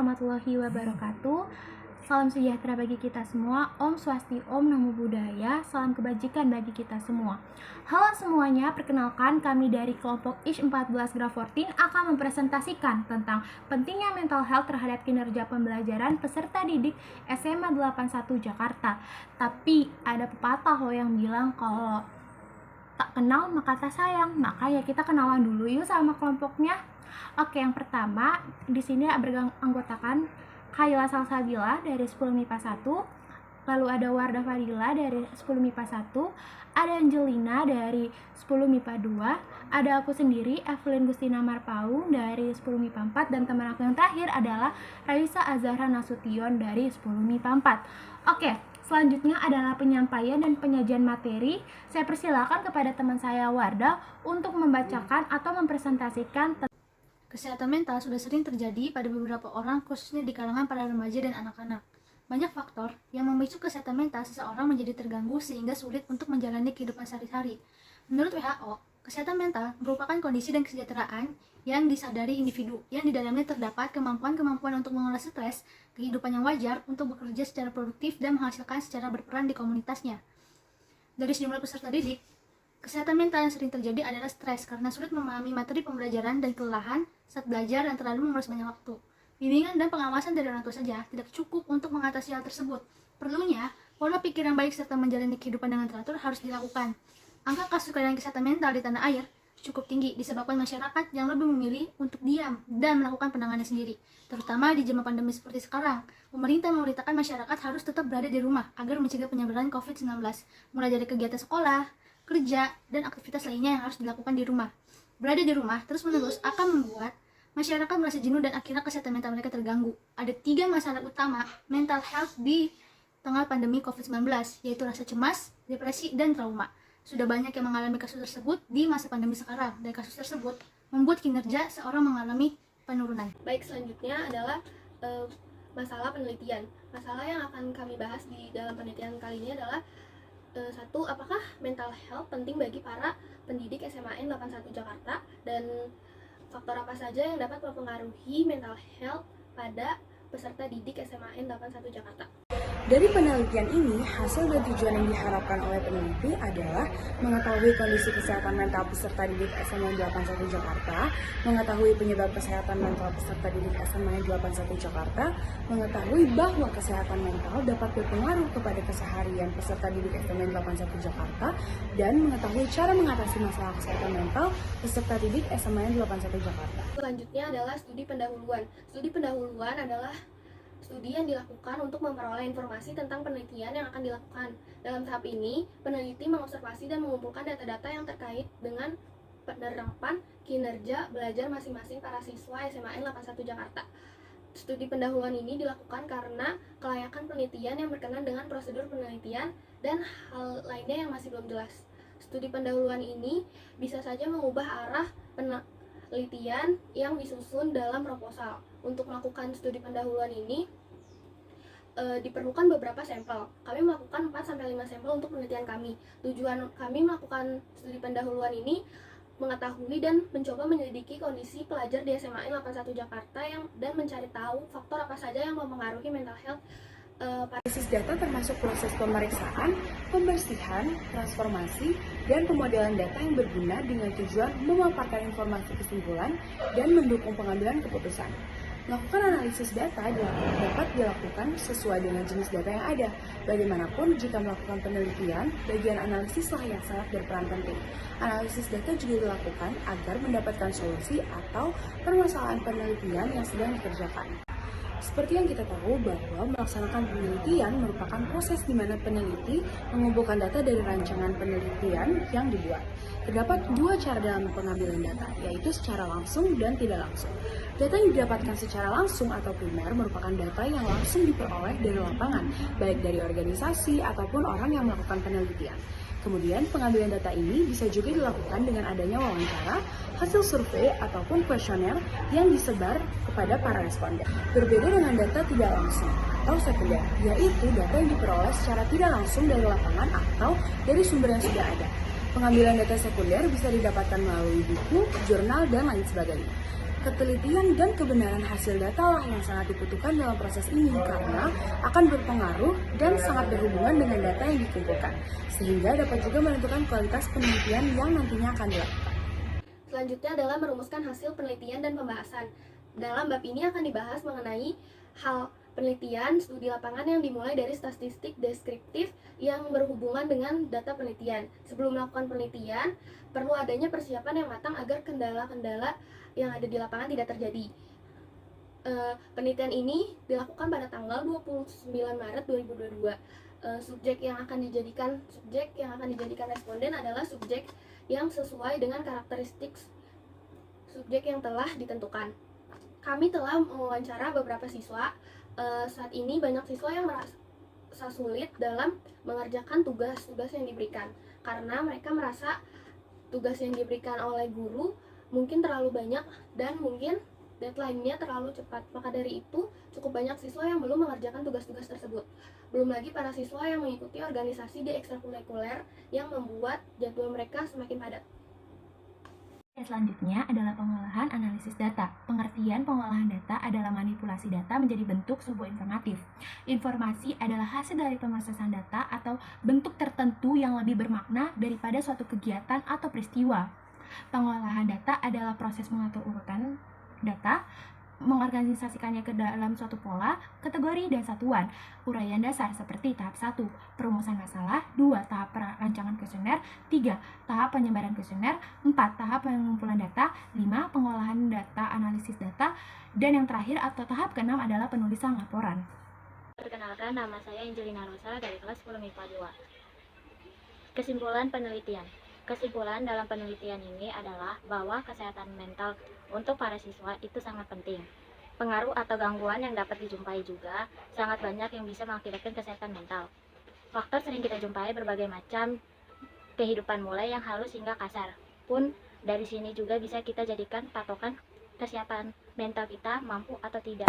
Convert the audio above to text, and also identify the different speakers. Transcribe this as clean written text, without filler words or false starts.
Speaker 1: warahmatullahi wabarakatuh. Salam sejahtera bagi kita semua. Om Swasti, Om Namo Buddhaya. Salam kebajikan bagi kita semua. Halo semuanya, perkenalkan kami dari kelompok ISH 14 Graf 14 akan mempresentasikan tentang pentingnya mental health terhadap kinerja pembelajaran peserta didik SMA 81 Jakarta. Tapi ada pepatah loh yang bilang kalau tak kenal maka tak sayang. Maka ya kita kenalan dulu yuk sama kelompoknya. Oke, yang pertama di sini beranggotakan Kayla Salsabila dari 10 MIPA 1, lalu ada Wardah Fadila dari 10 MIPA 1, ada Angelina dari 10 MIPA 2, ada aku sendiri Evelyn Gustina Marpau dari 10 MIPA 4, dan teman aku yang terakhir adalah Raisa Azahra Nasution dari 10 MIPA 4. Oke, selanjutnya adalah penyampaian dan penyajian materi. Saya persilakan kepada teman saya Wardah untuk membacakan atau mempresentasikan.
Speaker 2: Kesehatan mental sudah sering terjadi pada beberapa orang, khususnya di kalangan para remaja dan anak-anak. Banyak faktor yang memicu kesehatan mental seseorang menjadi terganggu sehingga sulit untuk menjalani kehidupan sehari-hari. Menurut WHO, kesehatan mental merupakan kondisi dan kesejahteraan yang disadari individu, yang di dalamnya terdapat kemampuan-kemampuan untuk mengelola stres, kehidupan yang wajar, untuk bekerja secara produktif dan menghasilkan secara berperan di komunitasnya. Dari sejumlah peserta didik, kesehatan mental yang sering terjadi adalah stres karena sulit memahami materi pembelajaran dan kelelahan saat belajar dan terlalu mengurus banyak waktu. Bimbingan dan pengawasan dari orang tua saja tidak cukup untuk mengatasi hal tersebut. Perlunya, pola pikir yang baik serta menjalani kehidupan dengan teratur harus dilakukan. Angka kasus kelainan kesehatan mental di tanah air cukup tinggi disebabkan masyarakat yang lebih memilih untuk diam dan melakukan penanganan sendiri. Terutama di zaman pandemi seperti sekarang, pemerintah memerintahkan masyarakat harus tetap berada di rumah agar mencegah penyebaran COVID-19, mulai dari kegiatan sekolah, kerja, dan aktivitas lainnya yang harus dilakukan di rumah. Berada di rumah terus-menerus akan membuat masyarakat merasa jenuh dan akhirnya kesehatan mental mereka terganggu. Ada 3 masalah utama mental health di tengah pandemi COVID-19, yaitu rasa cemas, depresi, dan trauma. Sudah banyak yang mengalami kasus tersebut di masa pandemi sekarang, dan kasus tersebut membuat kinerja seorang mengalami penurunan.
Speaker 3: Baik, selanjutnya adalah masalah penelitian. Masalah yang akan kami bahas di dalam penelitian kali ini adalah satu, apakah mental health penting bagi para pendidik SMAN 81 Jakarta, dan faktor apa saja yang dapat mempengaruhi mental health pada peserta didik SMAN 81 Jakarta.
Speaker 4: Dari penelitian ini, hasil dan tujuan yang diharapkan oleh peneliti adalah mengetahui kondisi kesehatan mental peserta didik SMA 81 Jakarta, mengetahui penyebab kesehatan mental peserta didik SMA 81 Jakarta, mengetahui bahwa kesehatan mental dapat berpengaruh kepada keseharian peserta didik SMA 81 Jakarta, dan mengetahui cara mengatasi masalah kesehatan mental peserta didik SMA 81 Jakarta.
Speaker 3: Selanjutnya adalah studi pendahuluan. Studi pendahuluan adalah studi yang dilakukan untuk memperoleh informasi tentang penelitian yang akan dilakukan. Dalam tahap ini, peneliti mengobservasi dan mengumpulkan data-data yang terkait dengan penerapan kinerja belajar masing-masing para siswa SMAN 81 Jakarta. Studi pendahuluan ini dilakukan karena kelayakan penelitian yang berkenan dengan prosedur penelitian dan hal lainnya yang masih belum jelas. Studi pendahuluan ini bisa saja mengubah arah penelitian yang disusun dalam proposal. Untuk melakukan studi pendahuluan ini diperlukan beberapa sampel. Kami melakukan 4-5 sampel untuk penelitian kami. Tujuan kami melakukan studi pendahuluan ini mengetahui dan mencoba menyelidiki kondisi pelajar di SMAN 81 Jakarta dan mencari tahu faktor apa saja yang mempengaruhi mental health.
Speaker 4: Analisis data termasuk proses pemeriksaan, pembersihan, transformasi, dan pemodelan data yang berguna dengan tujuan memaparkan informasi kesimpulan dan mendukung pengambilan keputusan. Melakukan analisis data dapat dilakukan sesuai dengan jenis data yang ada. Bagaimanapun, jika melakukan penelitian, bagian analisislah yang sangat berperan penting. Analisis data juga dilakukan agar mendapatkan solusi atau permasalahan penelitian yang sedang dikerjakan. Seperti yang kita tahu bahwa melaksanakan penelitian merupakan proses di mana peneliti mengumpulkan data dari rancangan penelitian yang dibuat. Terdapat 2 cara dalam pengambilan data, yaitu secara langsung dan tidak langsung. Data yang didapatkan secara langsung atau primer merupakan data yang langsung diperoleh dari lapangan, baik dari organisasi ataupun orang yang melakukan penelitian. Kemudian, pengambilan data ini bisa juga dilakukan dengan adanya wawancara, hasil survei, ataupun kuesioner yang disebar kepada para responden. Berbeda dengan data tidak langsung atau sekunder, yaitu data yang diperoleh secara tidak langsung dari lapangan atau dari sumber yang sudah ada. Pengambilan data sekunder bisa didapatkan melalui buku, jurnal, dan lain sebagainya. Ketelitian dan kebenaran hasil data lah yang sangat dibutuhkan dalam proses ini karena akan berpengaruh dan sangat berhubungan dengan data yang dikumpulkan, sehingga dapat juga menentukan kualitas penelitian yang nantinya akan dilakukan.
Speaker 3: Selanjutnya adalah merumuskan hasil penelitian dan pembahasan. Dalam bab ini akan dibahas mengenai hal penelitian, studi lapangan yang dimulai dari statistik deskriptif yang berhubungan dengan data penelitian. Sebelum melakukan penelitian, perlu adanya persiapan yang matang agar kendala-kendala yang ada di lapangan tidak terjadi. Penelitian ini dilakukan pada tanggal 29 Maret 2022. Subjek yang akan dijadikan responden adalah subjek yang sesuai dengan karakteristik subjek yang telah ditentukan. Kami telah mewawancara beberapa siswa. Saat ini banyak siswa yang merasa sulit dalam mengerjakan tugas-tugas yang diberikan karena mereka merasa tugas yang diberikan oleh guru mungkin terlalu banyak dan mungkin deadline-nya terlalu cepat. Maka dari itu, cukup banyak siswa yang belum mengerjakan tugas-tugas tersebut. Belum lagi para siswa yang mengikuti organisasi di ekstrakurikuler yang membuat jadwal mereka semakin padat.
Speaker 1: Selanjutnya adalah pengolahan analisis data. Pengertian pengolahan data adalah manipulasi data menjadi bentuk sebuah informatif. Informasi adalah hasil dari pemrosesan data atau bentuk tertentu yang lebih bermakna daripada suatu kegiatan atau peristiwa. Pengolahan data adalah proses mengatur urutan data, mengorganisasikannya ke dalam suatu pola, kategori, dan satuan. Uraian dasar seperti tahap 1, perumusan masalah, 2, tahap perancangan kuesioner, 3, tahap penyebaran kuesioner, 4, tahap pengumpulan data, 5, pengolahan data, analisis data, dan yang terakhir atau tahap ke-6 adalah penulisan laporan.
Speaker 5: Perkenalkan, nama saya Angelina Rosa dari kelas 10 MIPA 2. Kesimpulan penelitian. Kesimpulan dalam penelitian ini adalah bahwa kesehatan mental untuk para siswa itu sangat penting. Pengaruh atau gangguan yang dapat dijumpai juga sangat banyak yang bisa mengakibatkan kesehatan mental. Faktor sering kita jumpai berbagai macam kehidupan mulai yang halus hingga kasar. Pun dari sini juga bisa kita jadikan patokan kesiapan mental kita mampu atau tidak.